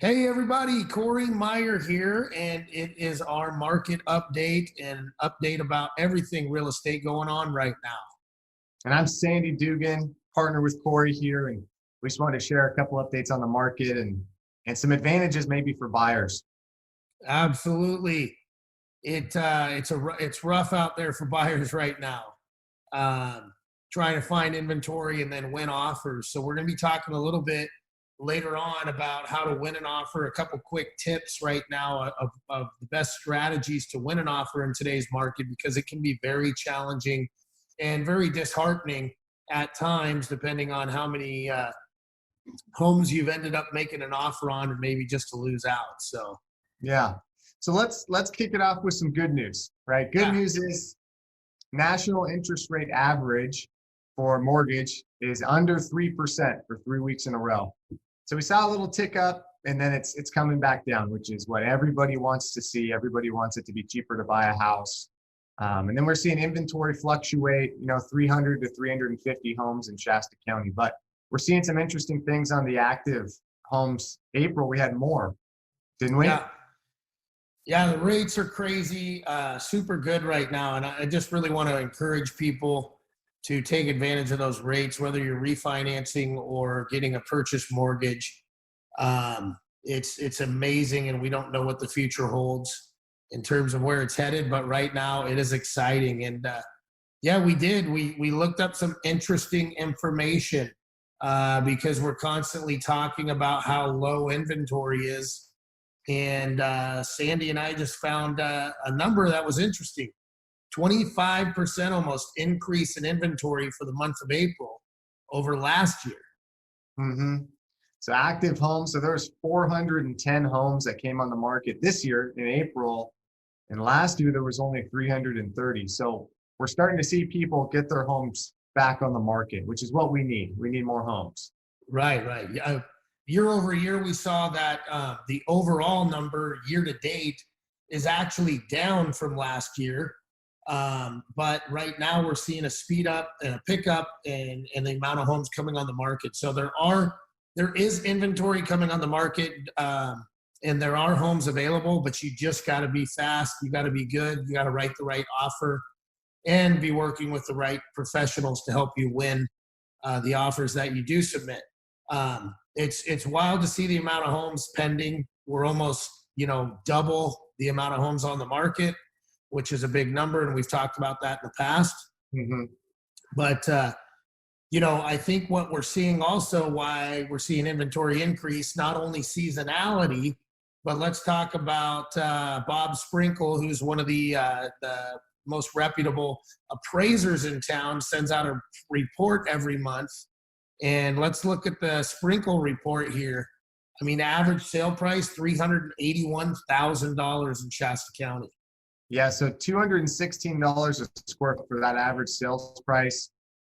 Hey everybody, Cory Meyer here, and it is our market update and update about everything real estate going on right now. And I'm Sandy Dugan, partner with Cory here, and we just wanted to share a couple updates on the market and some advantages maybe for buyers. Absolutely, it's rough out there for buyers right now, um, trying to find inventory and then win offers. So we're going to be talking a little bit later on about how to win an offer, a couple quick tips right now of the best strategies to win an offer in today's market, because it can be very challenging and very disheartening at times, depending on how many homes you've ended up making an offer on, and maybe just to lose out. So, Yeah. So let's kick it off with some good news, right? Good yeah, news is national interest rate average for mortgage is under 3% for 3 weeks in a row. So we saw a little tick up, and then it's coming back down, which is what everybody wants to see. Everybody wants it to be cheaper to buy a house. And then we're seeing inventory fluctuate, 300 to 350 homes in Shasta County. But we're seeing some interesting things on the active homes. April, we had more, didn't we? yeah, yeah. The rates are crazy, super good right now, and I just really want to encourage people to take advantage of those rates, whether you're refinancing or getting a purchase mortgage. It's amazing, and we don't know what the future holds in terms of where it's headed. But right now, it is exciting, and yeah, we did. We looked up some interesting information because we're constantly talking about how low inventory is, and Sandy and I just found a number that was interesting. 25% almost increase in inventory for the month of April over last year. hmm So active homes. So there's 410 homes that came on the market this year in April, and last year there was only 330. So we're starting to see people get their homes back on the market, which is what we need. We need more homes. Right, right. Yeah. Year over year, we saw that the overall number year to date is actually down from last year. But right now we're seeing a speed up and a pickup in the amount of homes coming on the market. So there is inventory coming on the market, and there are homes available, but you just got to be fast. You got to be good. You got to write the right offer and be working with the right professionals to help you win the offers that you do submit. It's wild to see the amount of homes pending. We're almost double the amount of homes on the market, which is a big number, and we've talked about that in the past. hmm But I think what we're seeing also, why we're seeing inventory increase, not only seasonality, but let's talk about Bob Sprinkle, who's one of the most reputable appraisers in town, sends out a report every month. And let's look at the Sprinkle report here. I mean, average sale price $381,000 in Shasta County. Yeah, so $216 a square foot for that average sales price.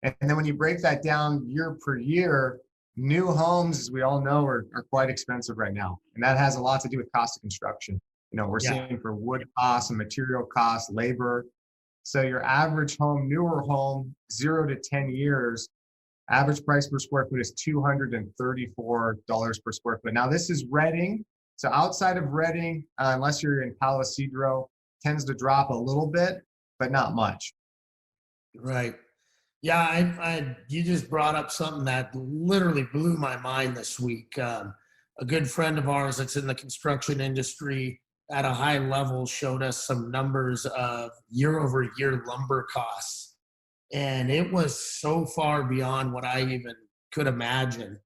And then when you break that down year per year, new homes, as we all know, are quite expensive right now. And that has a lot to do with cost of construction. We're Yeah, seeing for wood costs and material costs, labor. So your average home, newer home, 0 to 10 years, average price per square foot is $234 per square foot. Now this is Reading. So outside of Reading, unless you're in Palo Cedro, tends to drop a little bit, but not much. right. Yeah, you just brought up something that literally blew my mind this week. A good friend of ours that's in the construction industry at a high level showed us some numbers of year over year lumber costs. And it was so far beyond what I even could imagine.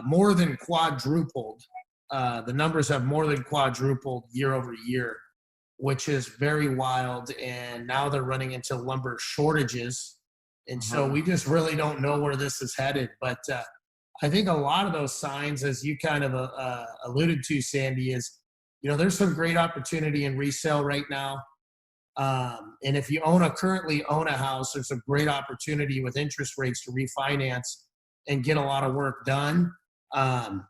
More than quadrupled. The numbers have more than quadrupled year over year, which is very wild. And now they're running into lumber shortages. And so Mhm. we just really don't know where this is headed. But I think a lot of those signs, as you kind of alluded to, Sandy, is there's some great opportunity in resale right now. And if you currently own a house, there's a great opportunity with interest rates to refinance and get a lot of work done. Um,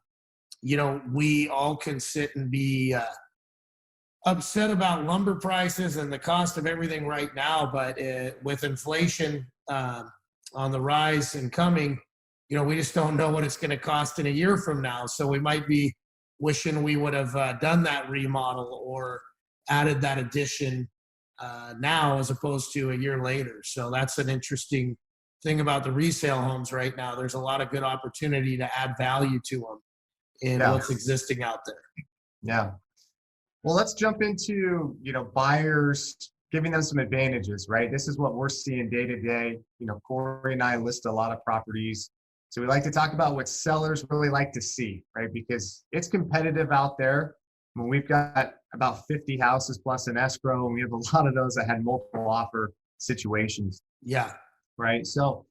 we all can sit and be upset about lumber prices and the cost of everything right now, but with inflation on the rise and coming, we just don't know what it's going to cost in a year from now. So we might be wishing we would have done that remodel or added that addition now as opposed to a year later. So that's an interesting thing about the resale homes right now. There's a lot of good opportunity to add value to them in Yeah. what's existing out there. Yeah. Well, let's jump into, buyers, giving them some advantages, right? This is what we're seeing day to day. Cory and I list a lot of properties. So we like to talk about what sellers really like to see, right? Because it's competitive out there. When we've got about 50 houses plus an escrow, and we have a lot of those that had multiple offer situations, Yeah. right? So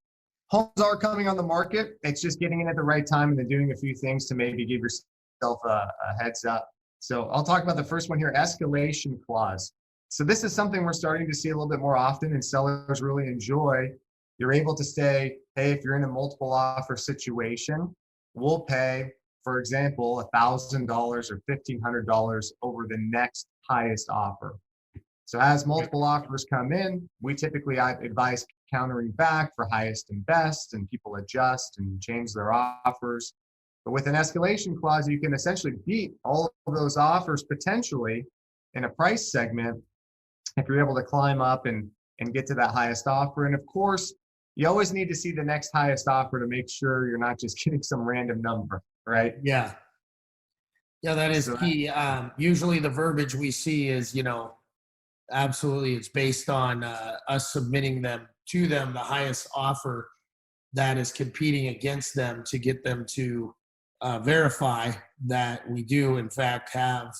homes are coming on the market. It's just getting in at the right time and then doing a few things to maybe give yourself a heads up. So I'll talk about the first one here, escalation clause. So this is something we're starting to see a little bit more often, and sellers really enjoy. You're able to say, hey, if you're in a multiple offer situation, we'll pay, for example, $1,000 or $1,500 over the next highest offer. So as multiple offers come in, we typically advise countering back for highest and best, and people adjust and change their offers. But with an escalation clause, you can essentially beat all of those offers potentially in a price segment if you're able to climb up and get to that highest offer. And of course, you always need to see the next highest offer to make sure you're not just getting some random number, right? Yeah. Yeah, that is So key. Usually the verbiage we see is, absolutely, it's based on us submitting them to them, the highest offer that is competing against them to get them to verify that we do, in fact, have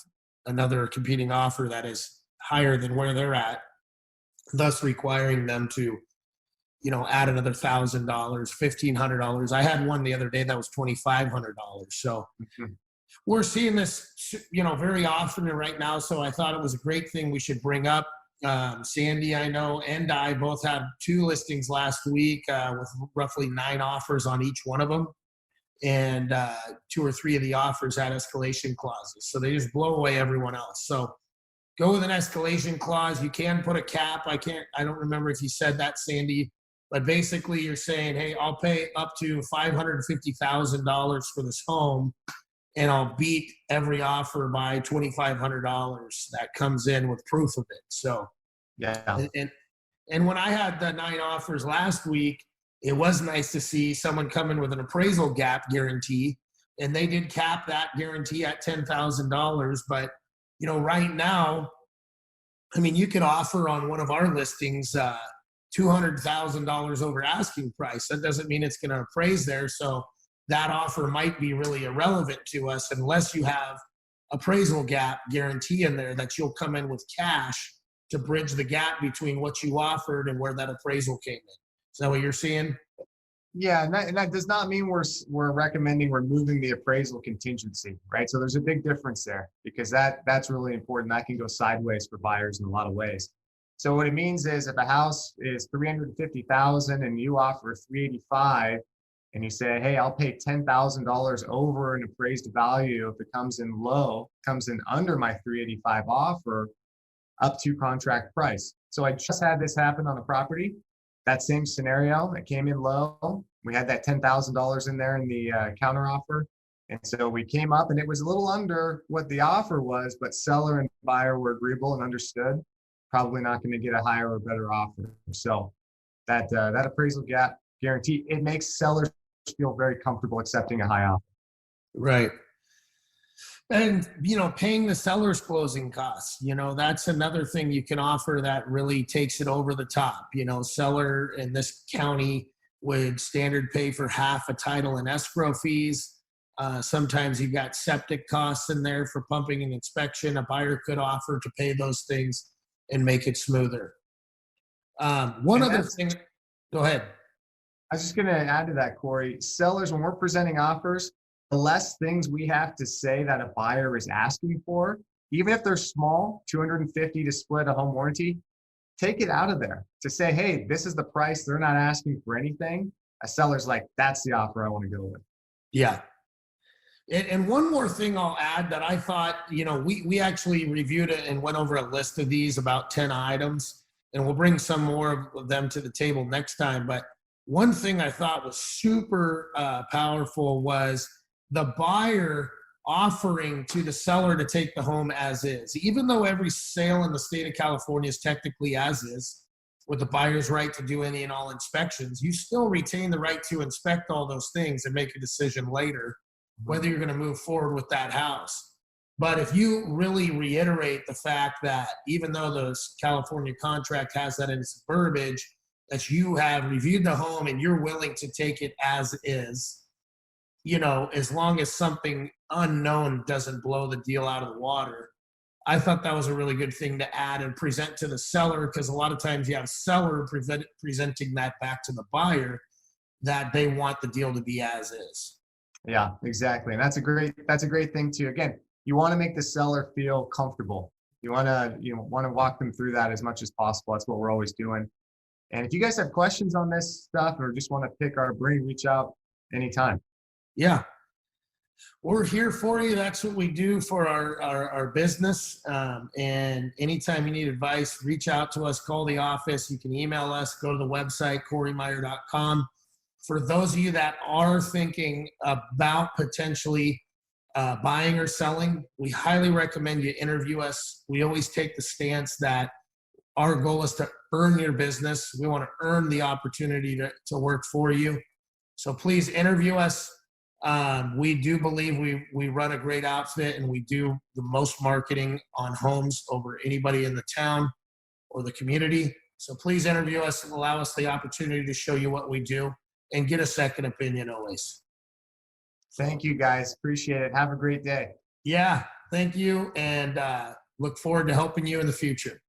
another competing offer that is higher than where they're at, thus requiring them to, add another $1,000, $1,500. I had one the other day that was $2,500. So we're seeing this, very often right now. So I thought it was a great thing we should bring up. Sandy, I know, and I both had 2 listings last week with roughly 9 offers on each one of them. And 2 or 3 of the offers had escalation clauses. So they just blow away everyone else. So go with an escalation clause. You can put a cap. I don't remember if you said that, Sandy, but basically you're saying, hey, I'll pay up to $550,000 for this home, and I'll beat every offer by $2,500 that comes in with proof of it. So, yeah. And when I had the 9 offers last week, it was nice to see someone come in with an appraisal gap guarantee, and they did cap that guarantee at $10,000. But, right now, I mean, you could offer on one of our listings $200,000 over asking price. That doesn't mean it's going to appraise there. So that offer might be really irrelevant to us unless you have appraisal gap guarantee in there that you'll come in with cash to bridge the gap between what you offered and where that appraisal came in. Is that what you're seeing? Yeah, and that does not mean we're recommending removing the appraisal contingency, right? So there's a big difference there, because that's really important. That can go sideways for buyers in a lot of ways. So what it means is if a house is $350,000 and you offer $385,000, and you say, hey, I'll pay $10,000 over an appraised value if it comes in under my $385,000 offer, up to contract price. So I just had this happen on a property. That same scenario, it came in low. We had that $10,000 in there in the counter offer. And so we came up and it was a little under what the offer was, but seller and buyer were agreeable and understood, probably not going to get a higher or better offer. So that appraisal gap guarantee, it makes sellers feel very comfortable accepting a high offer. Right. And, paying the seller's closing costs, that's another thing you can offer that really takes it over the top. Seller in this county would standard pay for half a title and escrow fees. Sometimes you've got septic costs in there for pumping and inspection. A buyer could offer to pay those things and make it smoother. One other thing, go ahead. I was just going to add to that, Cory. Sellers, when we're presenting offers, the less things we have to say that a buyer is asking for, even if they're small, $250 to split a home warranty, take it out of there to say, hey, this is the price. They're not asking for anything. A seller's like, that's the offer I want to go with. Yeah. And one more thing I'll add that I thought, we actually reviewed it and went over a list of these, about 10 items, and we'll bring some more of them to the table next time. But one thing I thought was super powerful was the buyer offering to the seller to take the home as is. Even though every sale in the state of California is technically as is, with the buyer's right to do any and all inspections, you still retain the right to inspect all those things and make a decision later whether you're going to move forward with that house. But if you really reiterate the fact that even though the California contract has that in its verbiage, that you have reviewed the home and you're willing to take it as is, you know, as long as something unknown doesn't blow the deal out of the water. I thought that was a really good thing to add and present to the seller, because a lot of times you have seller presenting that back to the buyer that they want the deal to be as is. Yeah, exactly. And that's a great thing too. Again, you want to make the seller feel comfortable. You want to walk them through that as much as possible. That's what we're always doing. And if you guys have questions on this stuff or just want to pick our brain, reach out anytime. Yeah. We're here for you. That's what we do for our business. And anytime you need advice, reach out to us, call the office. You can email us, go to the website, corymeyer.com. For those of you that are thinking about potentially buying or selling, we highly recommend you interview us. We always take the stance that our goal is to earn your business. We want to earn the opportunity to work for you. So please interview us. We do believe we run a great outfit, and we do the most marketing on homes over anybody in the town or the community. So please interview us and allow us the opportunity to show you what we do and get a second opinion always. Thank you, guys. Appreciate it. Have a great day. Yeah, thank you. And look forward to helping you in the future.